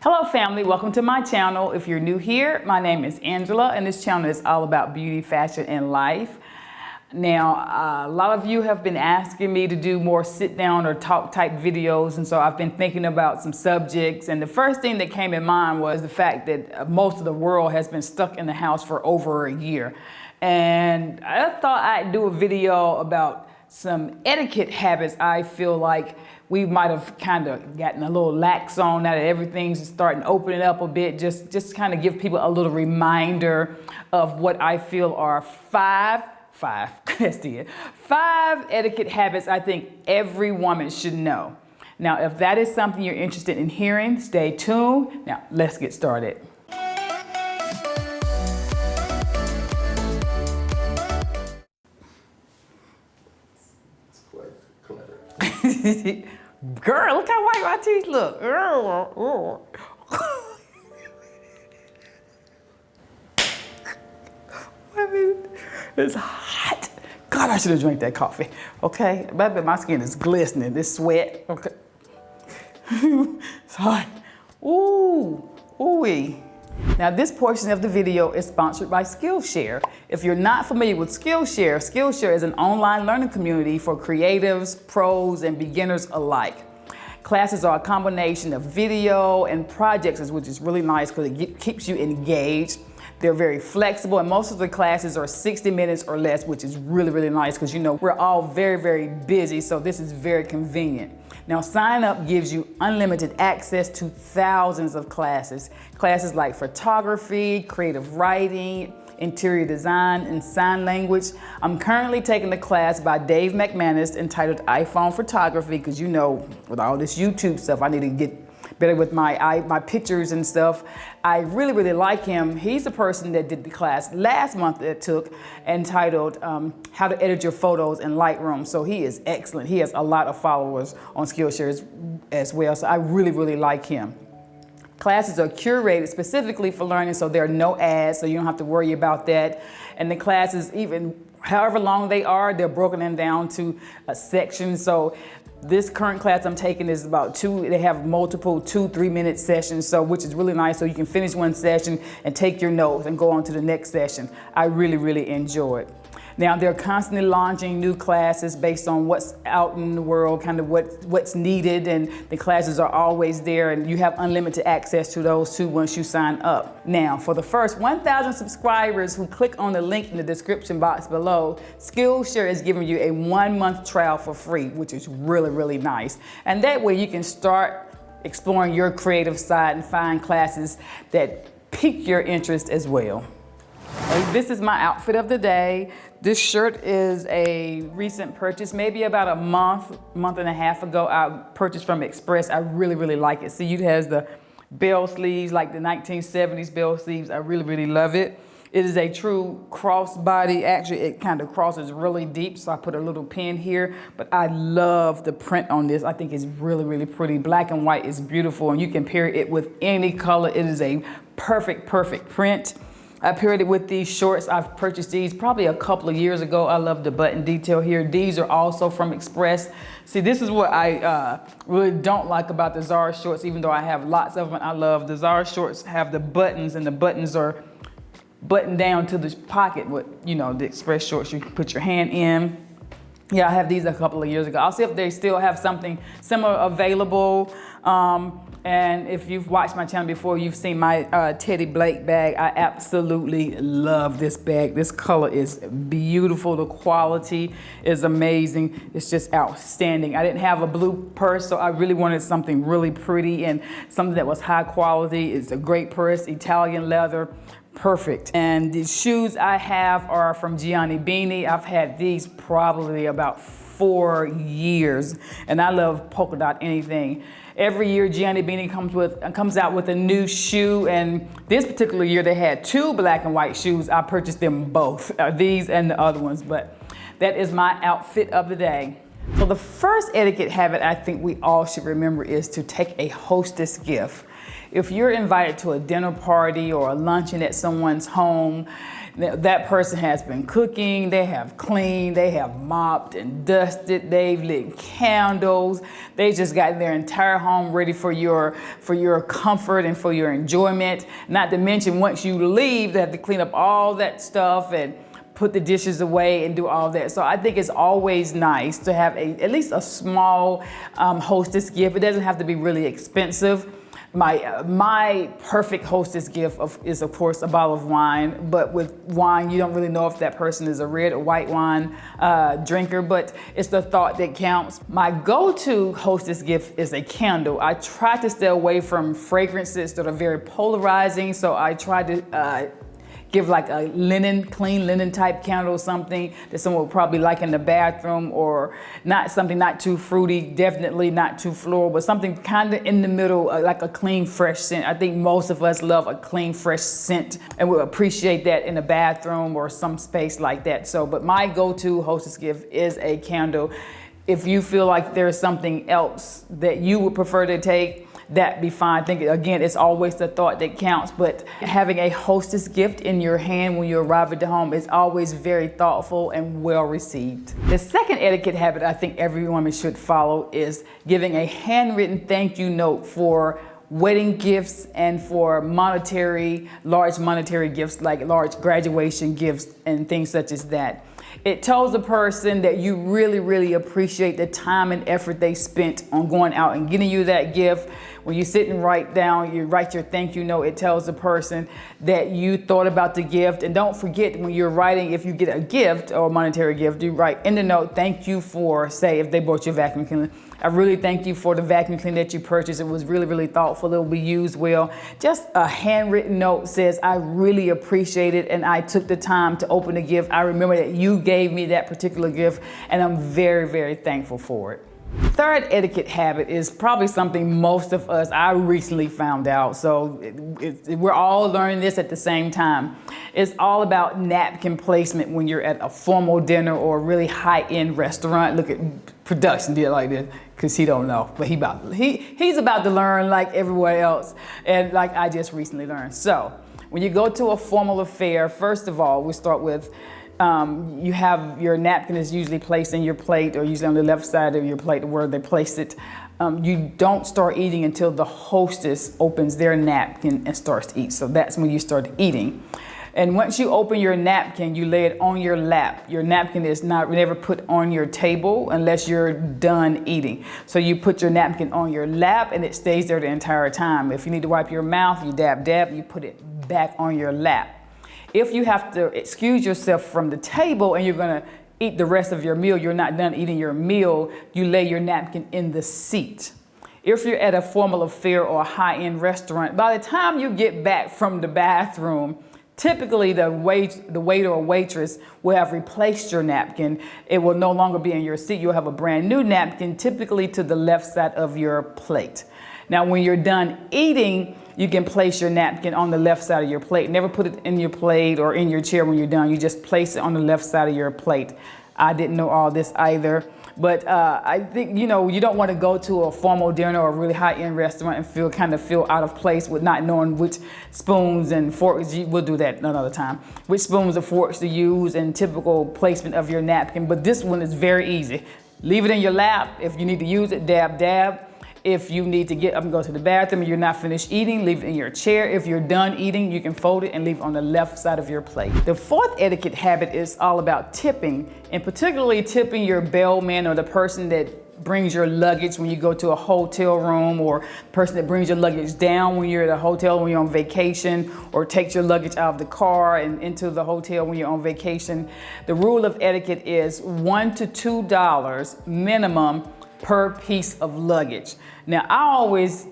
Hello family, welcome to my channel. If you're new here, my name is Angela and this channel is all about beauty, fashion, and life. Now, a lot of you have been asking me to do more sit down or talk type videos, and so I've been thinking about some subjects, and the first thing that came in mind was the fact that most of the world has been stuck in the house for over a year. And I thought I'd do a video about some etiquette habits I feel like we might have kind of gotten a little lax on now that everything's starting to open it up a bit. Just kind of give people a little reminder of what I feel are five etiquette habits I think every woman should know. Now, if that is something you're interested in hearing, stay tuned. Now, let's get started. Girl, look how white my teeth look. It's hot. God, I should have drank that coffee. Okay, but my skin is glistening. It's sweat. Okay, it's hot. Ooh, ooh-wee. Now, this portion of the video is sponsored by Skillshare. If you're not familiar with Skillshare, Skillshare is an online learning community for creatives, pros, and beginners alike. Classes are a combination of video and projects, which is really nice because it keeps you engaged. They're very flexible, and most of the classes are 60 minutes or less, which is really, really nice because, you know, we're all very, very busy, so this is very convenient. Now, sign up gives you unlimited access to thousands of classes. Classes like photography, creative writing, interior design, and sign language. I'm currently taking a class by Dave McManus entitled iPhone Photography because, you know, with all this YouTube stuff, I need to get better with my pictures and stuff. I really, really like him. He's the person that did the class last month that took entitled How to Edit Your Photos in Lightroom. So he is excellent. He has a lot of followers on Skillshare as well. So I really, really like him. Classes are curated specifically for learning, so there are no ads, so you don't have to worry about that. And the classes, even however long they are, they're broken down to a section. So this current class I'm taking is about they have multiple 2-3 minute sessions, so which is really nice. So you can finish one session and take your notes and go on to the next session. I really, really enjoy it. Now, they're constantly launching new classes based on what's out in the world, kind of what's needed, and the classes are always there, and you have unlimited access to those too once you sign up. Now, for the first 1,000 subscribers who click on the link in the description box below, Skillshare is giving you a 1-month trial for free, which is really, really nice. And that way you can start exploring your creative side and find classes that pique your interest as well. This is my outfit of the day. This shirt is a recent purchase, maybe about a month and a half ago. I purchased from Express. I really, really like it. See, it has the bell sleeves, like the 1970s bell sleeves. I really, really love it. It is a true crossbody. Actually, it kind of crosses really deep, so I put a little pin here. But I love the print on this. I think it's really, really pretty. Black and white is beautiful, and you can pair it with any color. It is a perfect print. I paired it with these shorts. I've purchased these probably a couple of years ago. I love the button detail here. These are also from Express. See, this is what I really don't like about the Zara shorts, even though I have lots of them. I love the Zara shorts have the buttons, and the buttons are buttoned down to the pocket. With, you know, the Express shorts, you can put your hand in. Yeah, I have these a couple of years ago. I'll see if they still have something similar available. And if you've watched my channel before, you've seen my Teddy Blake bag. I absolutely love this bag. This color is beautiful. The quality is amazing. It's just outstanding. I didn't have a blue purse, so I really wanted something really pretty and something that was high quality. It's a great purse, Italian leather. Perfect. And the shoes I have are from Gianni Bini. I've had these probably about 4 years, and I love polka dot anything. Every year Gianni Bini comes out with a new shoe, and this particular year they had 2 black and white shoes. I purchased them both, these and the other ones, but that is my outfit of the day. So the first etiquette habit I think we all should remember is to take a hostess gift. If you're invited to a dinner party or a luncheon at someone's home, that person has been cooking, they have cleaned, they have mopped and dusted, they've lit candles, they just got their entire home ready for your comfort and for your enjoyment. Not to mention, once you leave, they have to clean up all that stuff and put the dishes away and do all that. So I think it's always nice to have at least a small hostess gift. It doesn't have to be really expensive. My perfect hostess gift is of course a bottle of wine, but with wine you don't really know if that person is a red or white wine drinker, but it's the thought that counts. My go-to hostess gift is a candle. I try to stay away from fragrances that are very polarizing, so I try to give like a clean linen type candle, something that someone would probably like in the bathroom, or something not too fruity, definitely not too floral, but something kind of in the middle, like a clean, fresh scent. I think most of us love a clean, fresh scent, and we'll appreciate that in a bathroom or some space like that. So, but my go-to hostess gift is a candle. If you feel like there's something else that you would prefer to take, that'd be fine. I think, again, it's always the thought that counts, but having a hostess gift in your hand when you arrive at the home is always very thoughtful and well received. The second etiquette habit I think every woman should follow is giving a handwritten thank you note for wedding gifts and for large monetary gifts like large graduation gifts and things such as that. It tells the person that you really, really appreciate the time and effort they spent on going out and getting you that gift. When you sit and you write your thank you note, it tells the person that you thought about the gift. And don't forget, when you're writing, if you get a gift or a monetary gift, you write in the note, thank you for, say, if they bought you a vacuum cleaner, I really thank you for the vacuum cleaner that you purchased. It was really, really thoughtful. It will be used well. Just a handwritten note says, I really appreciate it, and I took the time to open the gift. I remember that you gave me that particular gift, and I'm very, very thankful for it. Third etiquette habit is probably something most of us, I recently found out, so we're all learning this at the same time. It's all about napkin placement when you're at a formal dinner or a really high-end restaurant. Look at production did like this, because he don't know, but he's about to learn like everywhere else, and like I just recently learned. So when you go to a formal affair, first of all, we start with you have your napkin is usually placed in your plate, or usually on the left side of your plate where they place it. You don't start eating until the hostess opens their napkin and starts to eat. So that's when you start eating. And once you open your napkin, you lay it on your lap. Your napkin is never put on your table unless you're done eating. So you put your napkin on your lap and it stays there the entire time. If you need to wipe your mouth, you dab, you put it back on your lap. If you have to excuse yourself from the table and you're gonna eat the rest of your meal, you're not done eating your meal, you lay your napkin in the seat. If you're at a formal affair or a high-end restaurant, by the time you get back from the bathroom, typically the waiter or waitress will have replaced your napkin. It will no longer be in your seat. You'll have a brand new napkin, typically to the left side of your plate. Now, when you're done eating, you can place your napkin on the left side of your plate. Never put it in your plate or in your chair when you're done. You just place it on the left side of your plate. I didn't know all this either, but I think, you don't want to go to a formal dinner or a really high-end restaurant and feel out of place with not knowing which spoons and forks. We'll do that another time. Which spoons and forks to use and typical placement of your napkin. But this one is very easy. Leave it in your lap. If you need to use it, dab. If you need to get up and go to the bathroom and you're not finished eating, leave it in your chair. If you're done eating, you can fold it and leave it on the left side of your plate. The fourth etiquette habit is all about tipping, and particularly tipping your bellman or the person that brings your luggage when you go to a hotel room, or the person that brings your luggage down when you're at a hotel when you're on vacation, or takes your luggage out of the car and into the hotel when you're on vacation. The rule of etiquette is $1 to $2 minimum per piece of luggage. Now, I always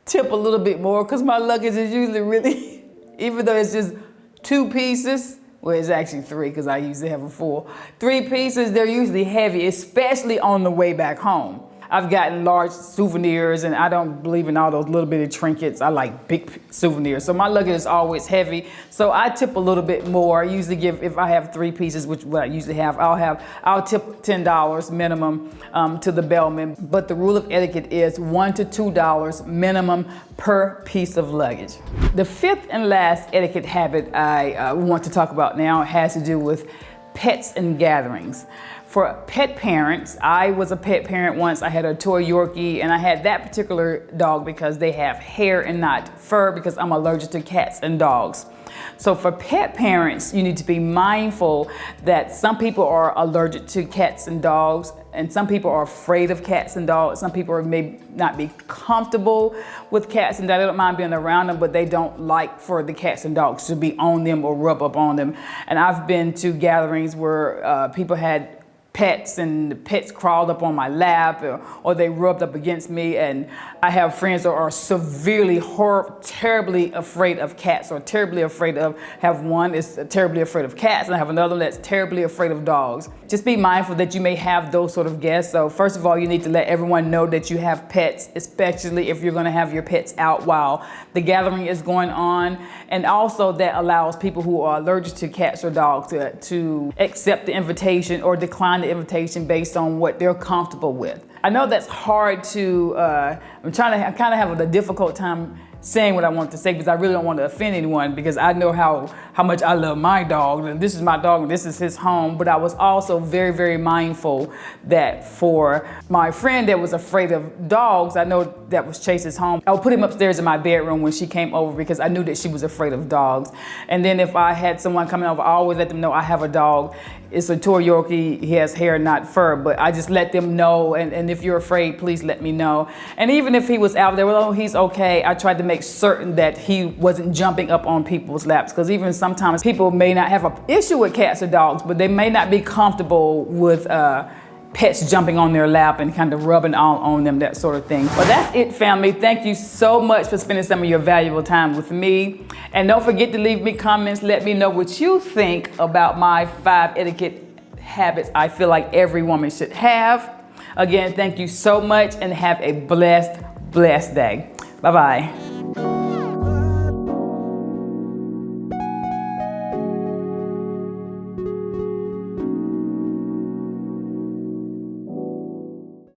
tip a little bit more because my luggage is usually really, even though it's just 2 pieces, well, it's actually 3 because I usually have a full. 3 pieces, they're usually heavy, especially on the way back home. I've gotten large souvenirs, and I don't believe in all those little bitty trinkets. I like big souvenirs. So my luggage is always heavy. So I tip a little bit more. I usually give, if I have 3 pieces, which what I usually have, I'll tip $10 minimum to the bellman. But the rule of etiquette is $1 to $2 minimum per piece of luggage. The 5th and last etiquette habit I want to talk about now has to do with pets and gatherings. For pet parents, I was a pet parent once. I had a toy Yorkie, and I had that particular dog because they have hair and not fur, because I'm allergic to cats and dogs. So for pet parents, you need to be mindful that some people are allergic to cats and dogs, and some people are afraid of cats and dogs. Some people may not be comfortable with cats and dogs. They don't mind being around them, but they don't like for the cats and dogs to be on them or rub up on them. And I've been to gatherings where people had pets, and the pets crawled up on my lap, or they rubbed up against me. And I have friends that are severely, terribly afraid of cats, or terribly afraid of, have one is terribly afraid of cats, and I have another one that's terribly afraid of dogs. Just be mindful that you may have those sort of guests. So first of all, you need to let everyone know that you have pets, especially if you're gonna have your pets out while the gathering is going on. And also that allows people who are allergic to cats or dogs to accept the invitation or decline the invitation based on what they're comfortable with. I know that's hard to, I kind of have a difficult time saying what I want to say, because I really don't want to offend anyone, because I know how much I love my dog, and this is my dog and this is his home. But I was also very, very mindful that for my friend that was afraid of dogs, I know that was Chase's home, I would put him upstairs in my bedroom when she came over, because I knew that she was afraid of dogs. And then if I had someone coming over, I always let them know I have a dog. It's a toy Yorkie, he has hair, not fur, but I just let them know, and if you're afraid, please let me know. And even if he was out there, well, he's okay, I tried to make certain that he wasn't jumping up on people's laps, because even sometimes people may not have an issue with cats or dogs, but they may not be comfortable with pets jumping on their lap and kind of rubbing on them, that sort of thing. Well, that's it, family. Thank you so much for spending some of your valuable time with me. And don't forget to leave me comments. Let me know what you think about my 5 etiquette habits I feel like every woman should have. Again, thank you so much, and have a blessed day. Bye-bye.